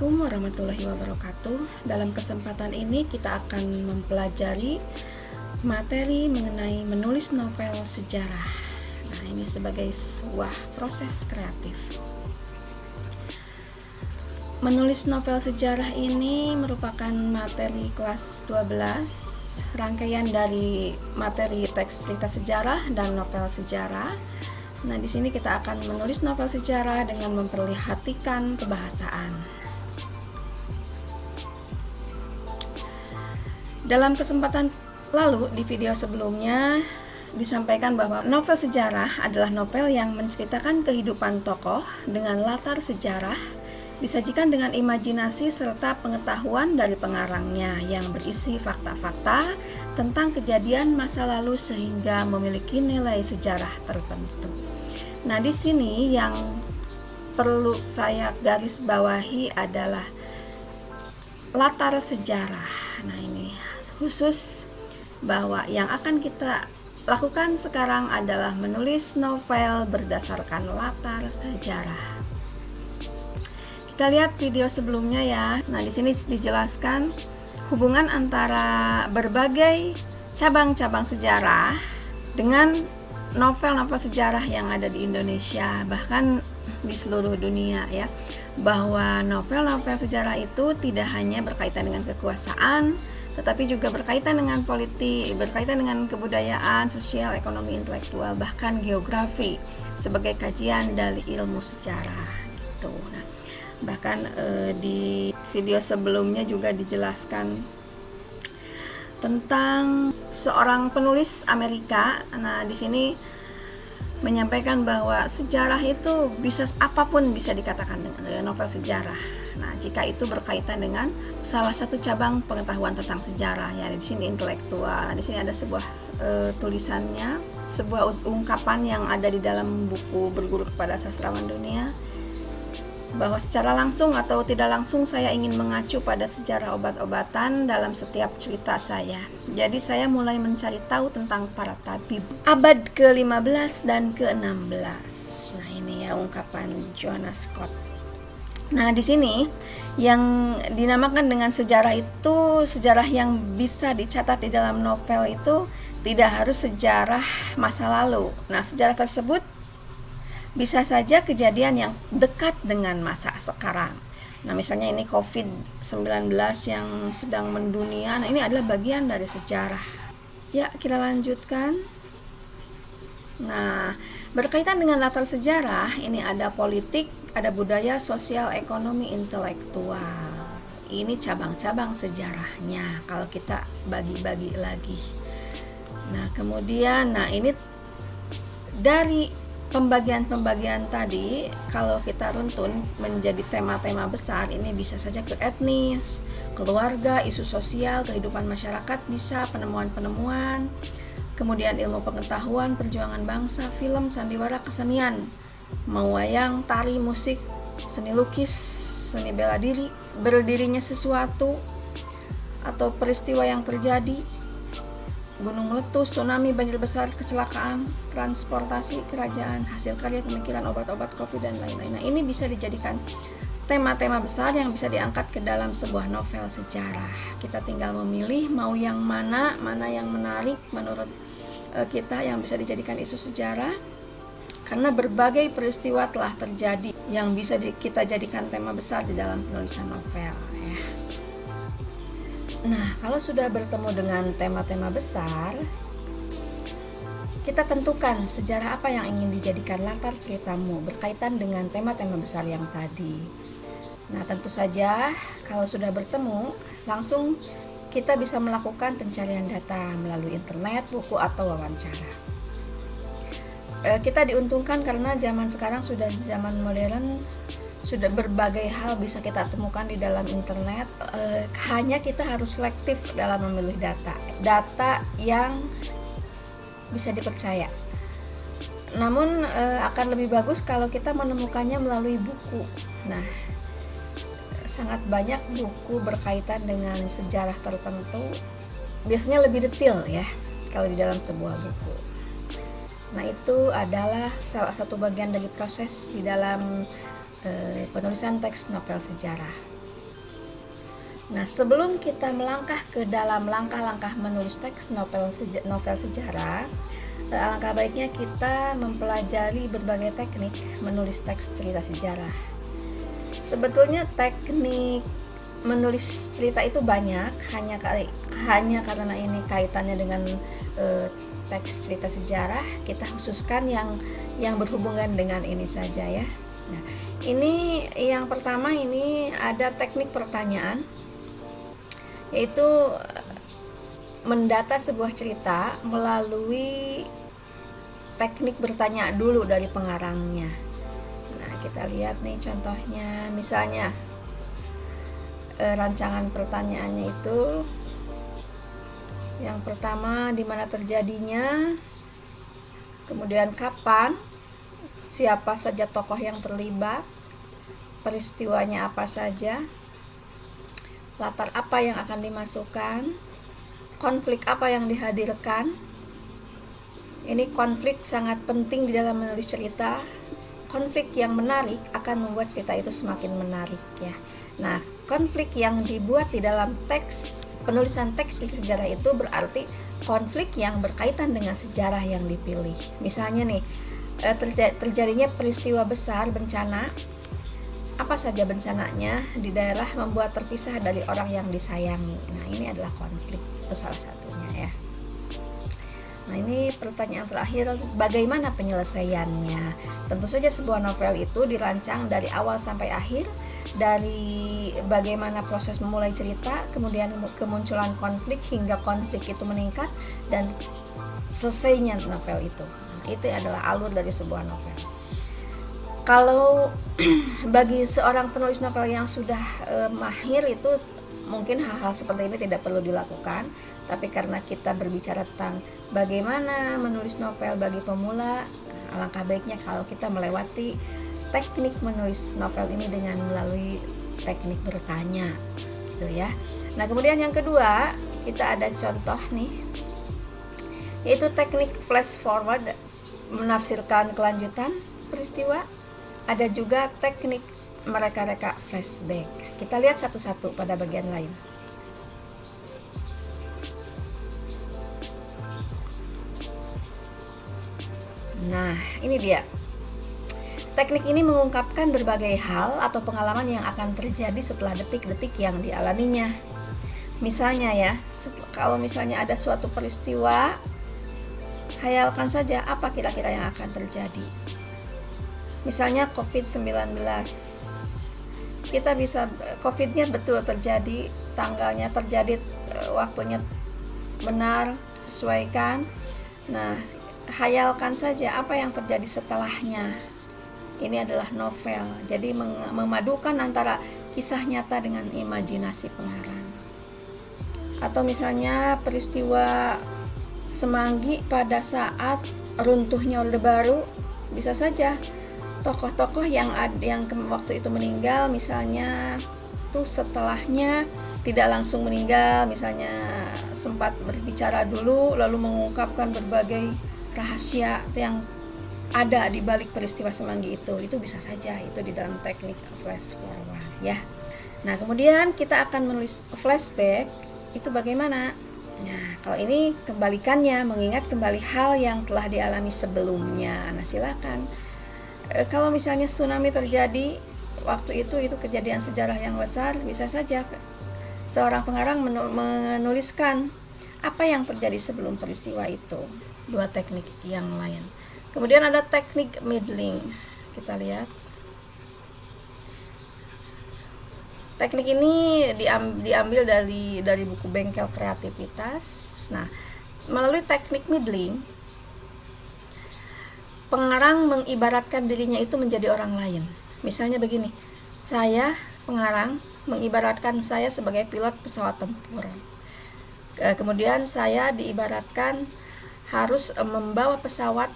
Assalamualaikum warahmatullahi wabarakatuh. Dalam kesempatan ini kita akan mempelajari materi mengenai menulis novel sejarah. Nah, ini sebagai sebuah proses kreatif. Menulis novel sejarah ini merupakan materi kelas 12, rangkaian dari materi teks cerita sejarah dan novel sejarah. Nah, di sini kita akan menulis novel sejarah dengan memperlihatkan kebahasaan. Dalam kesempatan lalu di video sebelumnya disampaikan bahwa novel sejarah adalah novel yang menceritakan kehidupan tokoh dengan latar sejarah, disajikan dengan imajinasi serta pengetahuan dari pengarangnya yang berisi fakta-fakta tentang kejadian masa lalu sehingga memiliki nilai sejarah tertentu. Nah, di sini yang perlu saya garis bawahi adalah latar sejarah. Nah, ini khusus bahwa yang akan kita lakukan sekarang adalah menulis novel berdasarkan latar sejarah. Kita lihat video sebelumnya ya. Nah, di sini dijelaskan hubungan antara berbagai cabang-cabang sejarah dengan novel-novel sejarah yang ada di Indonesia, bahkan di seluruh dunia ya, bahwa novel-novel sejarah itu tidak hanya berkaitan dengan kekuasaan, tetapi juga berkaitan dengan politik, berkaitan dengan kebudayaan, sosial, ekonomi, intelektual, bahkan geografi sebagai kajian dari ilmu sejarah gitu. Nah, bahkan di video sebelumnya juga dijelaskan tentang seorang penulis Amerika. Nah, di sini menyampaikan bahwa sejarah itu apapun bisa dikatakan dengan novel sejarah. Nah, jika itu berkaitan dengan salah satu cabang pengetahuan tentang sejarah ya, di sini intelektual. Di sini ada sebuah tulisannya, sebuah ungkapan yang ada di dalam buku Berguru kepada Sastrawan Dunia, bahwa secara langsung atau tidak langsung saya ingin mengacu pada sejarah obat-obatan dalam setiap cerita saya. Jadi saya mulai mencari tahu tentang para tabib abad ke-15 dan ke-16. Nah, ini ya ungkapan Jonas Scott. Nah, di sini yang dinamakan dengan sejarah itu, sejarah yang bisa dicatat di dalam novel itu tidak harus sejarah masa lalu. Nah, sejarah tersebut bisa saja kejadian yang dekat dengan masa sekarang. Nah, misalnya ini COVID-19 yang sedang mendunia. Nah, ini adalah bagian dari sejarah. Ya, kita lanjutkan. Nah, berkaitan dengan latar sejarah, ini ada politik, ada budaya, sosial, ekonomi, intelektual. Ini cabang-cabang sejarahnya kalau kita bagi-bagi lagi. Nah, kemudian, ini dari pembagian-pembagian tadi, kalau kita runtun menjadi tema-tema besar, ini bisa saja ke etnis, keluarga, isu sosial, kehidupan masyarakat, bisa penemuan-penemuan, kemudian ilmu pengetahuan, perjuangan bangsa, film, sandiwara, kesenian, mau wayang, tari, musik, seni lukis, seni bela diri, berdirinya sesuatu, atau peristiwa yang terjadi, gunung meletus, tsunami, banjir besar, kecelakaan, transportasi, kerajaan, hasil karya pemikiran, obat-obat, COVID, dan lain-lain. Nah, ini bisa dijadikan tema-tema besar yang bisa diangkat ke dalam sebuah novel sejarah. Kita tinggal memilih mau yang mana yang menarik menurut kita yang bisa dijadikan isu sejarah, karena berbagai peristiwa telah terjadi yang bisa kita jadikan tema besar di dalam penulisan novel ya. Nah, kalau sudah bertemu dengan tema-tema besar, kita tentukan sejarah apa yang ingin dijadikan latar ceritamu berkaitan dengan tema-tema besar yang tadi. Nah, tentu saja kalau sudah bertemu, langsung kita bisa melakukan pencarian data melalui internet, buku, atau wawancara. Kita diuntungkan karena zaman sekarang sudah zaman modern, sudah berbagai hal bisa kita temukan di dalam internet. Hanya kita harus selektif dalam memilih data yang bisa dipercaya. Namun akan lebih bagus kalau kita menemukannya melalui buku. Nah, sangat banyak buku berkaitan dengan sejarah tertentu, biasanya lebih detail ya kalau di dalam sebuah buku. Nah, itu adalah salah satu bagian dari proses di dalam penulisan teks novel sejarah. Nah, sebelum kita melangkah ke dalam langkah-langkah menulis teks novel sejarah, alangkah baiknya kita mempelajari berbagai teknik menulis teks cerita sejarah. Sebetulnya teknik menulis cerita itu banyak, hanya karena ini kaitannya dengan teks cerita sejarah, kita khususkan yang berhubungan dengan ini saja ya. Nah, ini yang pertama, ini ada teknik pertanyaan, yaitu mendata sebuah cerita melalui teknik bertanya dulu dari pengarangnya. Nah, kita lihat nih contohnya, misalnya rancangan pertanyaannya itu yang pertama, di mana terjadinya, kemudian kapan, siapa saja tokoh yang terlibat, peristiwanya apa saja, latar apa yang akan dimasukkan, konflik apa yang dihadirkan. Ini konflik sangat penting di dalam menulis cerita. Konflik yang menarik akan membuat cerita itu semakin menarik ya. Nah, konflik yang dibuat di dalam penulisan teks sejarah itu berarti konflik yang berkaitan dengan sejarah yang dipilih. Misalnya nih, terjadinya peristiwa besar, bencana. Apa saja bencananya di daerah membuat terpisah dari orang yang disayangi. Nah, ini adalah konflik, itu salah satunya ya. Nah, ini pertanyaan terakhir, bagaimana penyelesaiannya? Tentu saja sebuah novel itu dirancang dari awal sampai akhir, dari bagaimana proses memulai cerita, kemudian kemunculan konflik hingga konflik itu meningkat, dan selesainya novel itu. Nah, itu adalah alur dari sebuah novel. Kalau bagi seorang penulis novel yang sudah mahir, itu mungkin hal-hal seperti ini tidak perlu dilakukan. Tapi karena kita berbicara tentang bagaimana menulis novel bagi pemula, alangkah baiknya kalau kita melewati teknik menulis novel ini dengan melalui teknik bertanya, gitu ya. Nah, kemudian yang kedua, kita ada contoh nih, yaitu teknik flash forward, menafsirkan kelanjutan peristiwa. Ada juga teknik mereka-reka flashback. Kita lihat satu-satu pada bagian lain. Nah, ini dia. Teknik ini mengungkapkan berbagai hal atau pengalaman yang akan terjadi setelah detik-detik yang dialaminya. Misalnya ya, kalau misalnya ada suatu peristiwa, hayalkan saja apa kira-kira yang akan terjadi. Misalnya COVID-19, kita bisa, COVID-nya betul terjadi, tanggalnya terjadi, waktunya benar, sesuaikan. Nah, hayalkan saja apa yang terjadi setelahnya. Ini adalah novel, jadi memadukan antara kisah nyata dengan imajinasi pengarang. Atau misalnya peristiwa Semanggi pada saat runtuhnya Orde Baru, bisa saja tokoh-tokoh yang waktu itu meninggal, misalnya tuh setelahnya tidak langsung meninggal, misalnya sempat berbicara dulu lalu mengungkapkan berbagai rahasia yang ada di balik peristiwa Semanggi itu bisa saja, itu di dalam teknik flash forward ya. Nah, kemudian kita akan menulis flashback, itu bagaimana? Nah, kalau ini kebalikannya, mengingat kembali hal yang telah dialami sebelumnya. Nah, silakan. Kalau misalnya tsunami terjadi waktu itu kejadian sejarah yang besar, bisa saja seorang pengarang menuliskan apa yang terjadi sebelum peristiwa itu. Dua teknik yang lain. Kemudian ada teknik middling. Kita lihat. Teknik ini diambil dari buku Bengkel Kreativitas. Nah, melalui teknik middling, pengarang mengibaratkan dirinya itu menjadi orang lain. Misalnya begini, saya pengarang mengibaratkan saya sebagai pilot pesawat tempur. Kemudian saya diibaratkan harus membawa pesawat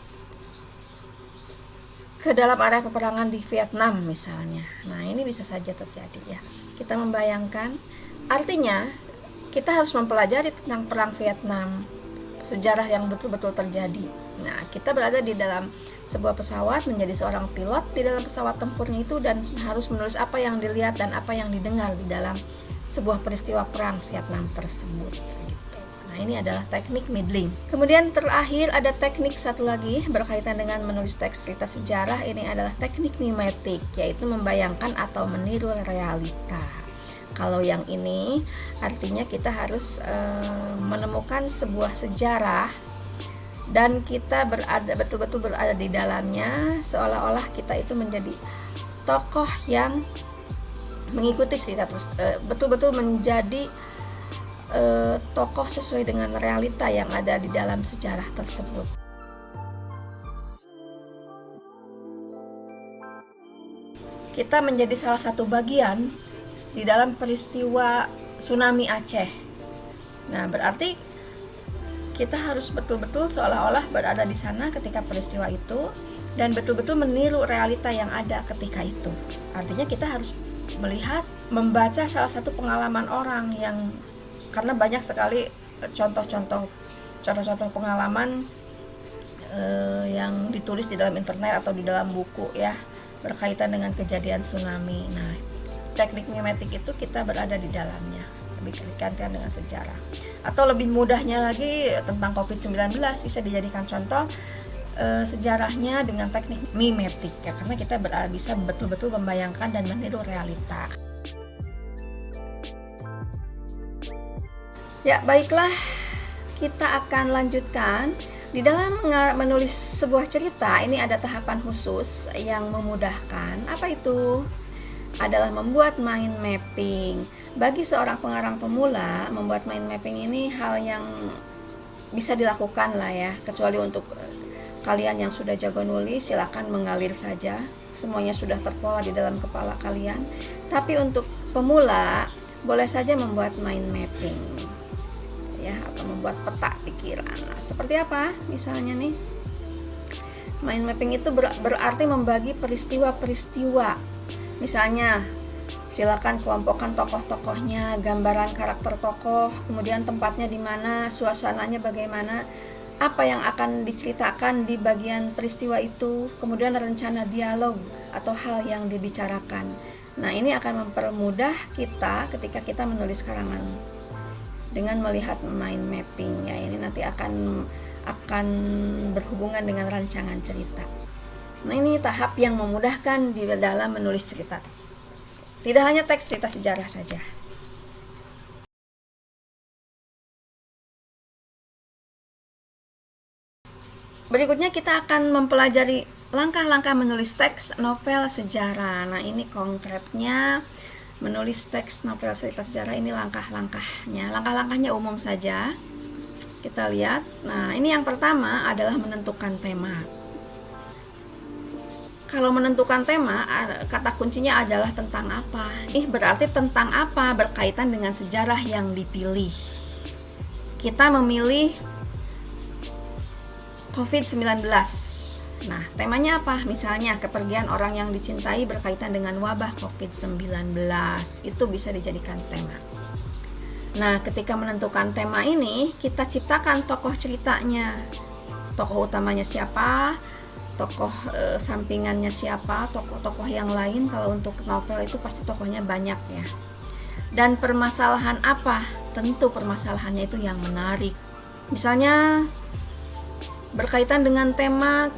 ke dalam area peperangan di Vietnam misalnya. Nah, ini bisa saja terjadi ya. Kita membayangkan, artinya kita harus mempelajari tentang perang Vietnam, sejarah yang betul-betul terjadi. Nah, kita berada di dalam sebuah pesawat, menjadi seorang pilot di dalam pesawat tempurnya itu, dan harus menulis apa yang dilihat dan apa yang didengar di dalam sebuah peristiwa perang Vietnam tersebut gitu. Nah, ini adalah teknik middling. Kemudian terakhir ada teknik satu lagi berkaitan dengan menulis teks cerita sejarah. Ini adalah teknik mimetik, yaitu membayangkan atau meniru realita. Kalau yang ini artinya kita harus menemukan sebuah sejarah dan kita betul-betul berada di dalamnya, seolah-olah kita itu menjadi tokoh yang mengikuti cerita betul-betul menjadi tokoh sesuai dengan realita yang ada di dalam sejarah tersebut. Kita menjadi salah satu bagian di dalam peristiwa tsunami Aceh. Nah, berarti kita harus betul-betul seolah-olah berada di sana ketika peristiwa itu dan betul-betul meniru realita yang ada ketika itu. Artinya kita harus melihat, membaca salah satu pengalaman orang yang, karena banyak sekali contoh-contoh pengalaman yang ditulis di dalam internet atau di dalam buku ya, berkaitan dengan kejadian tsunami. Nah, teknik mimetik itu kita berada di dalamnya, lebih dikaitkan dengan sejarah. Atau lebih mudahnya lagi tentang COVID-19 bisa dijadikan contoh sejarahnya dengan teknik mimetik ya, karena kita bisa betul-betul membayangkan dan meniru realita. Ya, baiklah, kita akan lanjutkan. Di dalam menulis sebuah cerita ini ada tahapan khusus yang memudahkan. Apa itu? Adalah membuat mind mapping. Bagi seorang pengarang pemula, membuat mind mapping ini hal yang bisa dilakukan lah ya, kecuali untuk kalian yang sudah jago nulis, silakan mengalir saja, semuanya sudah terpola di dalam kepala kalian. Tapi untuk pemula, boleh saja membuat mind mapping ya, atau membuat peta pikiran. Nah, seperti apa misalnya nih, mind mapping itu berarti membagi peristiwa-peristiwa. Misalnya, silakan kelompokkan tokoh-tokohnya, gambaran karakter tokoh, kemudian tempatnya di mana, suasananya bagaimana, apa yang akan diceritakan di bagian peristiwa itu, kemudian rencana dialog atau hal yang dibicarakan. Nah, ini akan mempermudah kita ketika kita menulis karangan dengan melihat mind mappingnya. Ini nanti akan berhubungan dengan rancangan cerita. Nah, ini tahap yang memudahkan di dalam menulis cerita. Tidak hanya teks cerita sejarah saja. Berikutnya kita akan mempelajari langkah-langkah menulis teks novel sejarah. Nah, ini konkretnya menulis teks novel cerita sejarah, ini langkah-langkahnya. Langkah-langkahnya umum saja. Kita lihat. Nah, ini yang pertama adalah menentukan tema. Kalau menentukan tema, kata kuncinya adalah tentang apa. Berarti tentang apa berkaitan dengan sejarah yang dipilih. Kita memilih COVID-19. Nah, temanya apa? Misalnya kepergian orang yang dicintai berkaitan dengan wabah COVID-19. Itu bisa dijadikan tema. Nah, ketika menentukan tema ini, kita ciptakan tokoh ceritanya. Tokoh utamanya siapa? Tokoh sampingannya siapa, tokoh-tokoh yang lain. Kalau untuk novel itu pasti tokohnya banyak ya. Dan permasalahan apa? Tentu permasalahannya itu yang menarik. Misalnya berkaitan dengan tema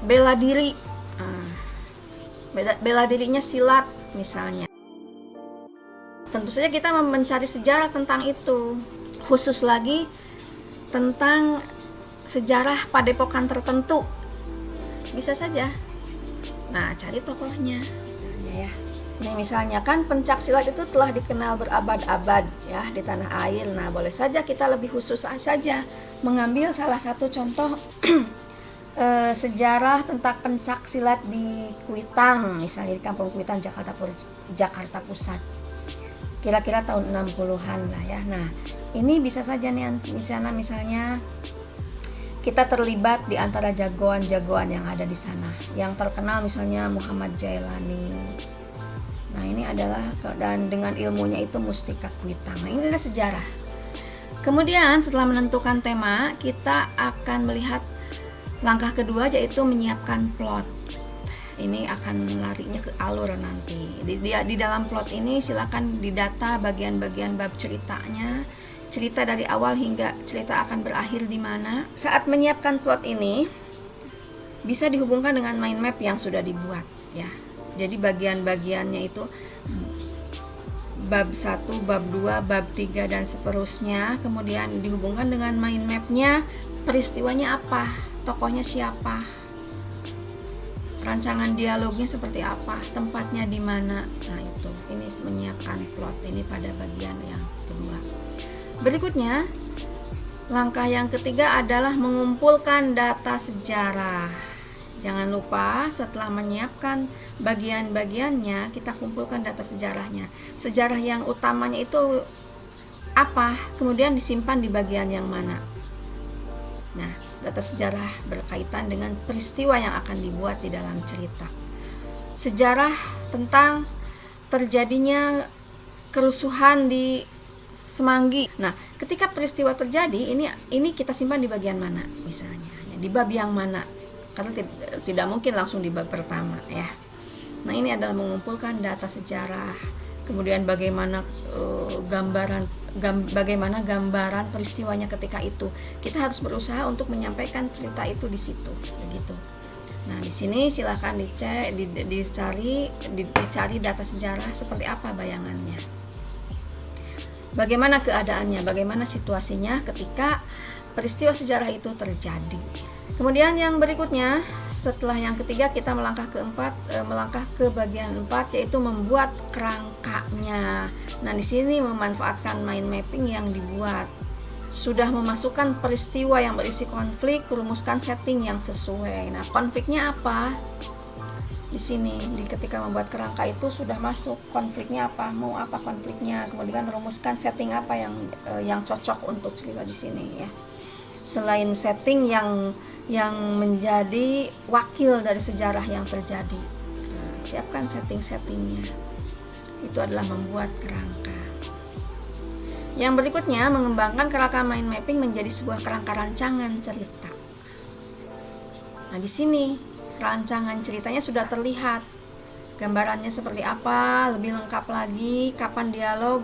bela diri. Bela dirinya silat misalnya. Tentu saja kita mencari sejarah tentang itu. Khusus lagi tentang sejarah padepokan tertentu. Bisa saja. Nah, cari tokohnya misalnya ya. Nih, misalnya kan pencak silat itu telah dikenal berabad-abad ya di tanah air. Nah, boleh saja kita lebih khusus saja mengambil salah satu contoh sejarah tentang pencak silat di Kuitang, misalnya di Kampung Kuitang, Jakarta Pusat. Kira-kira tahun 60-an lah ya. Nah, ini bisa saja nih di sana misalnya kita terlibat di antara jagoan-jagoan yang ada di sana. Yang terkenal misalnya Muhammad Jailani. Nah, ini adalah, dan dengan ilmunya itu Mustika Kuitang. Nah, ini adalah sejarah. Kemudian setelah menentukan tema, kita akan melihat langkah kedua, yaitu menyiapkan plot. ini akan larinya ke alur nanti. Di dalam plot ini silakan didata bagian-bagian bab ceritanya, cerita dari awal hingga cerita akan berakhir di mana. Saat menyiapkan plot ini bisa dihubungkan dengan mind map yang sudah dibuat ya. Jadi bagian-bagiannya itu bab 1, bab 2, bab 3 dan seterusnya, kemudian dihubungkan dengan mind mapnya, peristiwanya apa, tokohnya siapa, rancangan dialognya seperti apa, tempatnya di mana. Nah itu, ini menyiapkan plot ini pada bagian yang kedua. Berikutnya, langkah yang ketiga adalah mengumpulkan data sejarah. Jangan lupa setelah menyiapkan bagian-bagiannya, kita kumpulkan data sejarahnya. Sejarah yang utamanya itu apa, kemudian disimpan di bagian yang mana. Nah, data sejarah berkaitan dengan peristiwa yang akan dibuat di dalam cerita. Sejarah tentang terjadinya kerusuhan di Semanggi. Nah, ketika peristiwa terjadi, ini kita simpan di bagian mana misalnya, di bab yang mana? Karena tidak mungkin langsung di bab pertama ya. Nah, ini adalah mengumpulkan data sejarah. Kemudian bagaimana bagaimana gambaran peristiwanya ketika itu. Kita harus berusaha untuk menyampaikan cerita itu di situ, begitu. Nah, di sini silakan dicari data sejarah seperti apa bayangannya. Bagaimana keadaannya, bagaimana situasinya ketika peristiwa sejarah itu terjadi. Kemudian yang berikutnya, setelah yang ketiga kita melangkah ke bagian 4, yaitu membuat kerangkanya. Nah, di sini memanfaatkan mind mapping yang dibuat. Sudah memasukkan peristiwa yang berisi konflik, rumuskan setting yang sesuai. Nah, konfliknya apa? Di sini, ketika membuat kerangka itu sudah masuk konfliknya apa, mau apa konfliknya, kemudian rumuskan setting apa yang cocok untuk cerita di sini ya. Selain setting yang menjadi wakil dari sejarah yang terjadi. Nah, siapkan setting-settingnya. Itu adalah membuat kerangka. Yang berikutnya, mengembangkan kerangka mind mapping menjadi sebuah kerangka rancangan cerita. Nah, di sini rancangan ceritanya sudah terlihat. Gambarannya seperti apa, lebih lengkap lagi, kapan dialog,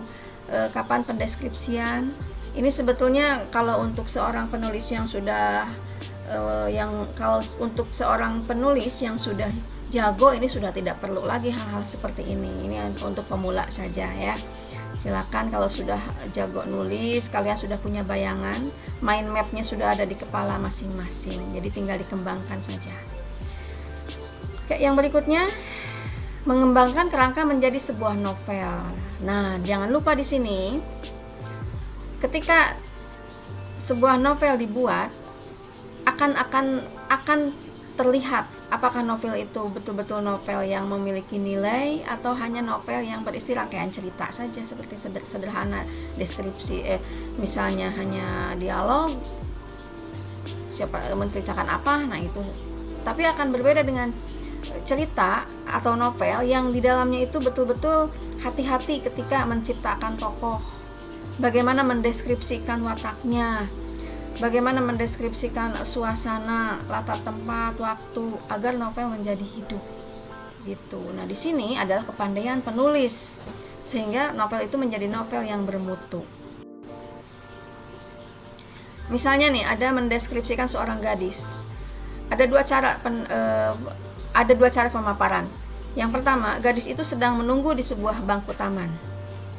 kapan pendeskripsian. Ini sebetulnya kalau untuk seorang penulis yang sudah untuk seorang penulis yang sudah jago, ini sudah tidak perlu lagi hal-hal seperti ini. Ini untuk pemula saja ya. Silakan kalau sudah jago nulis, kalian sudah punya bayangan, mind mapnya sudah ada di kepala masing-masing. Jadi tinggal dikembangkan saja. Oke, yang berikutnya, mengembangkan kerangka menjadi sebuah novel. Nah, jangan lupa di sini, ketika sebuah novel dibuat, akan terlihat apakah novel itu betul-betul novel yang memiliki nilai atau hanya novel yang berisi rangkaian cerita saja seperti sederhana deskripsi, misalnya hanya dialog, siapa menceritakan apa, nah itu. Tapi akan berbeda dengan cerita atau novel yang di dalamnya itu betul-betul hati-hati ketika menciptakan tokoh, bagaimana mendeskripsikan wataknya, bagaimana mendeskripsikan suasana, latar tempat, waktu agar novel menjadi hidup gitu. Nah, di sini adalah kepandaian penulis sehingga novel itu menjadi novel yang bermutu. Misalnya nih, ada mendeskripsikan seorang gadis. Ada dua cara pemaparan. Yang pertama, gadis itu sedang menunggu di sebuah bangku taman.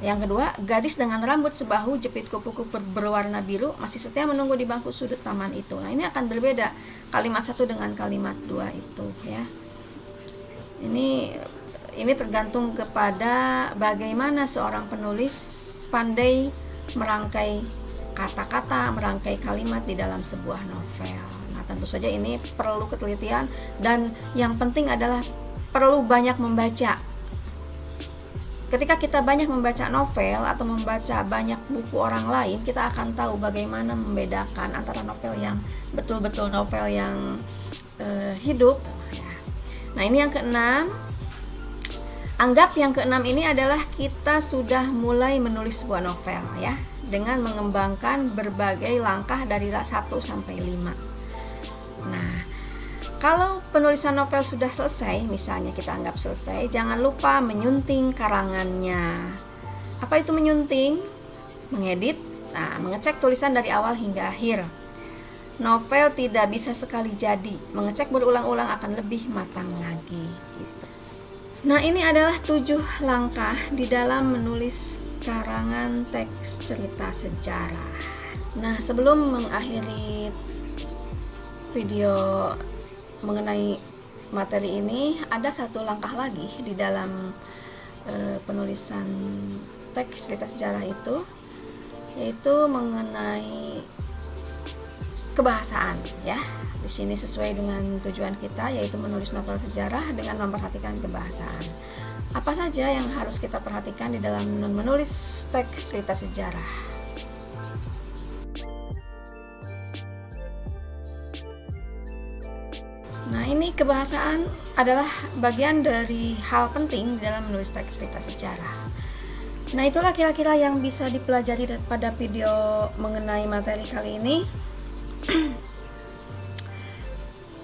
Yang kedua, gadis dengan rambut sebahu, jepit kupu-kupu berwarna biru masih setia menunggu di bangku sudut taman itu. Nah, ini akan berbeda kalimat satu dengan kalimat dua itu ya. Ini tergantung kepada bagaimana seorang penulis pandai merangkai kata-kata, merangkai kalimat di dalam sebuah novel. Nah, tentu saja ini perlu ketelitian dan yang penting adalah perlu banyak membaca. Ketika kita banyak membaca novel atau membaca banyak buku orang lain, kita akan tahu bagaimana membedakan antara novel yang betul-betul novel yang hidup. Nah, ini yang keenam. Anggap yang keenam ini adalah kita sudah mulai menulis sebuah novel ya, dengan mengembangkan berbagai langkah dari 1 sampai 5. Nah, kalau penulisan novel sudah selesai, misalnya kita anggap selesai, jangan lupa menyunting karangannya. Apa itu menyunting? Mengedit, mengecek tulisan dari awal hingga akhir. Novel tidak bisa sekali jadi, mengecek berulang-ulang akan lebih matang lagi gitu. Nah, ini adalah 7 langkah di dalam menulis karangan teks cerita sejarah. Nah, sebelum mengakhiri video mengenai materi ini, ada satu langkah lagi di dalam penulisan teks cerita sejarah itu, yaitu mengenai kebahasaan ya. Di sini sesuai dengan tujuan kita, yaitu menulis novel sejarah dengan memperhatikan kebahasaan. Apa saja yang harus kita perhatikan di dalam menulis teks cerita sejarah? Nah, ini kebahasaan adalah bagian dari hal penting dalam menulis teks cerita sejarah. Nah, itulah kira-kira yang bisa dipelajari pada video mengenai materi kali ini.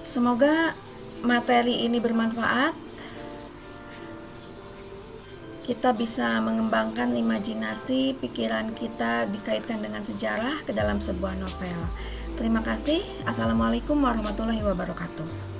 Semoga materi ini bermanfaat. Kita bisa mengembangkan imajinasi pikiran kita dikaitkan dengan sejarah ke dalam sebuah novel. Terima kasih. Assalamualaikum warahmatullahi wabarakatuh.